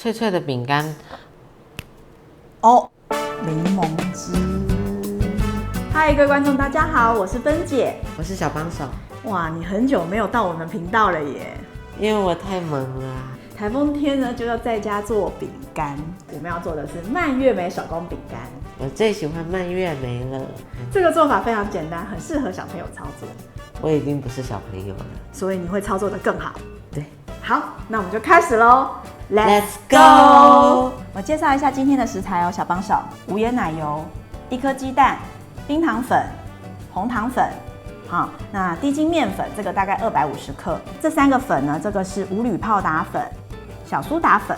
脆脆的饼干哦，柠檬汁。嗨，各位观众，大家好，我是芬姐。我是小帮手。哇，你很久没有到我们频道了耶！因为我太忙了。台风天呢，就要在家做饼干。我们要做的是蔓越莓手工饼干。我最喜欢蔓越莓了。这个做法非常简单，很适合小朋友操作。我已经不是小朋友了，所以你会操作得更好。对，好，那我们就开始喽。Let's go！ 我介绍一下今天的食材哦，小帮手：无盐奶油、1颗鸡蛋、冰糖粉、红糖粉。好，那低筋面粉这个大概250克。这3个粉呢，这个是无铝泡打粉、小苏打粉，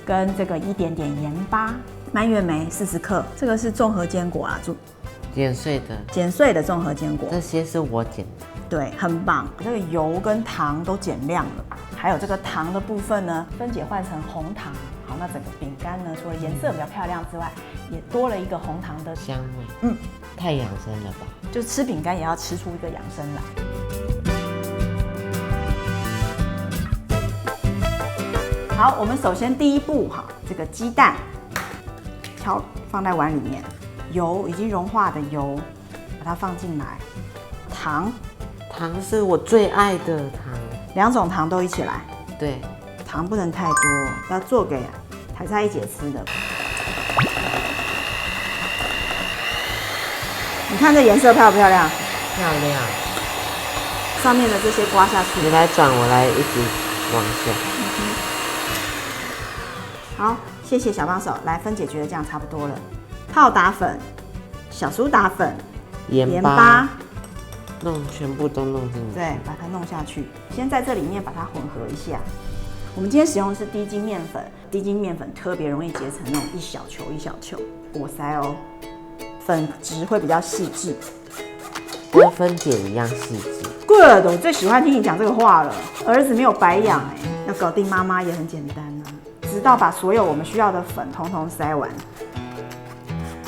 跟这个一点点盐巴。蔓越莓40克，这个是综合坚果啦，剪碎的综合坚果。这些是我剪的。对，很棒。这个油跟糖都减量了，还有这个糖的部分呢，分解换成红糖。好，那整个饼干呢，除了颜色比较漂亮之外，也多了一个红糖的香味。太养生了吧？就吃饼干也要吃出一个养生来。好，我们首先第一步哈，这个鸡蛋敲放在碗里面，油已经融化的油，把它放进来，糖是我最爱的糖，2种糖都一起来。对，糖不能太多，要做给台菜一姐吃的。你看这颜色漂不漂亮？漂亮。上面的这些刮下去，你来转，我来一直往下。好，谢谢小帮手。来，芬姐觉得这样差不多了。泡打粉、小苏打粉、盐巴，全部都弄进去。对，把它弄下去。先在这里面把它混合一下。我们今天使用的是低筋面粉，低筋面粉特别容易结成那种一小球一小球，果塞哦，粉质会比较细致，跟芬姐一样细致。Good， 我最喜欢听你讲这个话了。儿子没有白养哎，要搞定妈妈也很简单啊。直到把所有我们需要的粉统统塞完，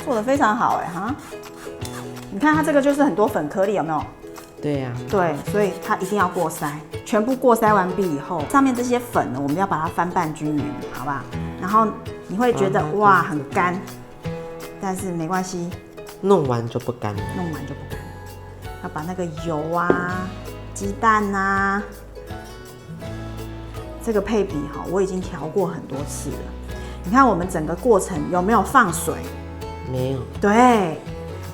做得非常好哎哈。你看它这个就是很多粉颗粒，有没有？对呀。对，所以它一定要过筛。全部过筛完毕以后，上面这些粉呢，我们要把它翻拌均匀，好吧？然后你会觉得哇很干，但是没关系，弄完就不干了。要把那个油啊、鸡蛋啊，这个配比哈，我已经调过很多次了。你看我们整个过程有没有放水？没有。对，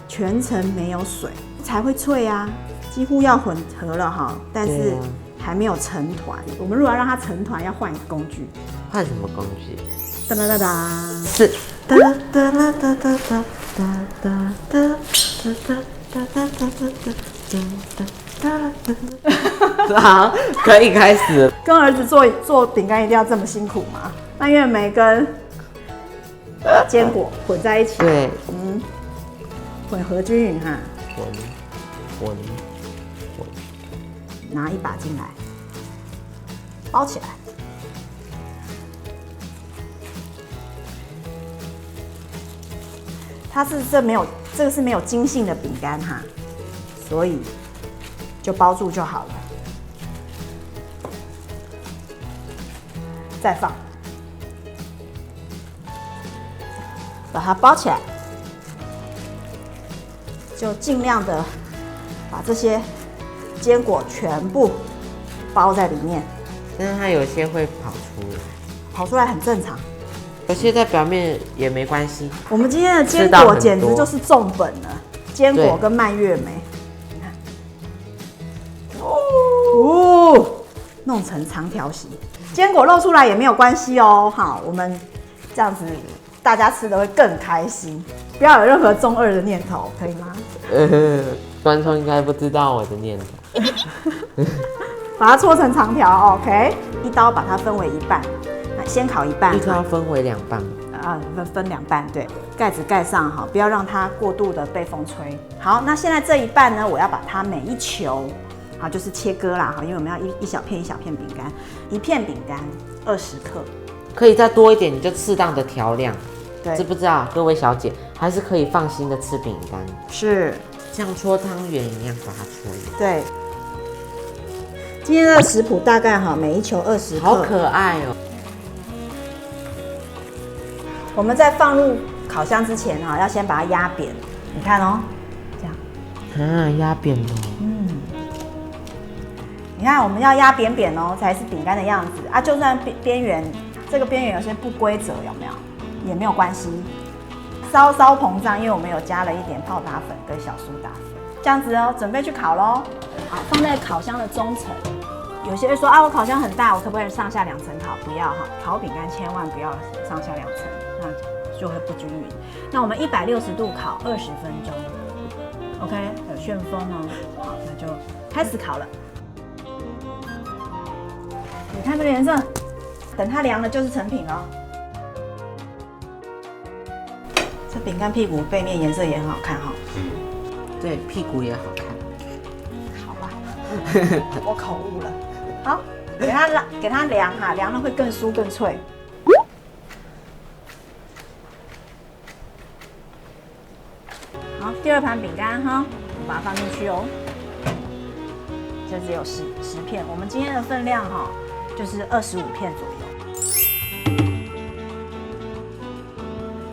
全程没有水才会脆啊，几乎要混合了哈，但是还没有成团。我们如果要让它成团，要换一个工具。换什么工具？哒哒哒哒，是。哒哒哒哒哒哒哒哒哒好，可以开始了。跟儿子做饼干一定要这么辛苦吗？蔓越莓跟坚果混在一起，对，混合均匀哈。混，拿一把进来，包起来。这个是没有筋性的饼干哈，所以就包住就好了。再放，把它包起来，就尽量的把这些坚果全部包在里面。但是它有些会跑出来很正常。有些在表面也没关系。我们今天的坚果简直就是重本了，坚果跟蔓越莓，你看，弄成长条形，坚果露出来也没有关系哦。好，我们这样子大家吃的会更开心，不要有任何中二的念头，可以吗？观众应该不知道我的念头。把它搓成长条 ，OK， 一刀把它分为一半。先烤一半，一刀分为2半啊，分2半，对，盖子盖上哈，不要让它过度的被风吹。好，那现在这一半呢，我要把它每一球，好，就是切割啦哈，因为我们要一小片一小片饼干，一片饼干20克，可以再多一点，你就适当的调量。对，知不知道各位小姐还是可以放心的吃饼干，是像搓汤圆一样把它搓圆。对，今天的食谱大概哈，每一球20克，好可爱哦。我们在放入烤箱之前哈，要先把它压扁。你看哦，这样。压扁了。你看我们要压扁扁哦，才是饼干的样子啊。就算边缘这个边缘有些不规则，有没有？也没有关系，稍稍膨胀，因为我们有加了一点泡打粉跟小苏打粉。这样子哦，准备去烤喽。好，放在烤箱的中层。有些人说啊，我烤箱很大，我可不可以上下2层烤？不要哈，烤饼干千万不要上下2层，那就会不均匀。那我们160度烤20分钟 ，OK， 有旋风哦。好，那就开始烤了。你看这个颜色，等它凉了就是成品了。这饼干屁股背面颜色也很好看哈。对，屁股也好看。好吧，我口误了。好，给它凉哈，凉了会更酥更脆。好，第2盘饼干哈，我把它放进去哦。这只有10片，我们今天的分量哈，就是25片左右。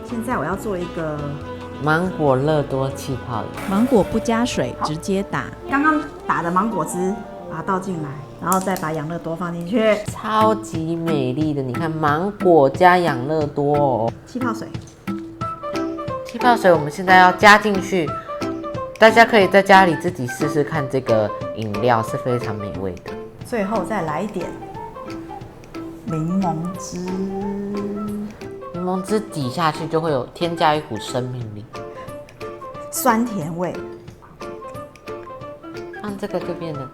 现在我要做一个芒果乐多气泡饮，芒果不加水，直接打。刚刚打的芒果汁，把它倒进来，然后再把养乐多放进去。超级美丽的，你看芒果加养乐多哦。气泡水，气泡水我们现在要加进去，大家可以在家里自己试试看，这个饮料是非常美味的。最后再来一点柠檬汁。柠檬汁挤下去就会有添加一股生命力，酸甜味，让这个就变得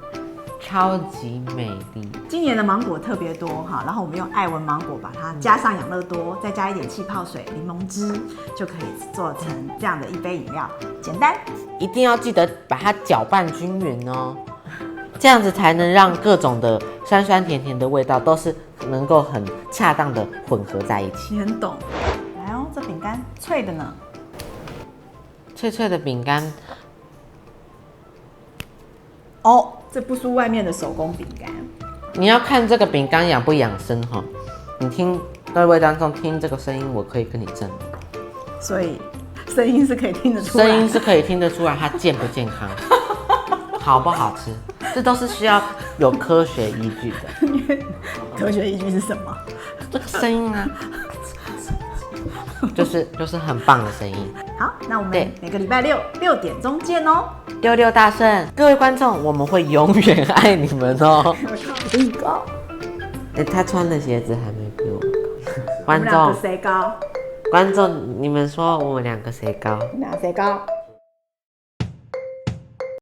超级美丽。今年的芒果特别多哈，然后我们用爱文芒果把它加上养乐多，再加一点气泡水、柠檬汁，就可以做成这样的一杯饮料，简单。一定要记得把它搅拌均匀哦，这样子才能让各种的酸酸甜甜的味道都是能够很恰当的混合在一起。你很懂。来哦，这饼干脆的呢。脆脆的饼干哦，这不输外面的手工饼干。你要看这个饼干养不养生哈。你听各位观众听这个声音，我可以跟你证明，所以声音是可以听得出来，声音是可以听得出来它健不健康，好不好吃，这都是需要有科学依据的。科学依据是什么？这个声音啊，就是很棒的声音。好，那我们对每个礼拜六6点钟见哦。六六大顺，各位观众，我们会永远爱你们哦。很高，他穿的鞋子还没比我高。我们观两个众，谁高？观众，你们说我们2个谁高？你们俩谁高？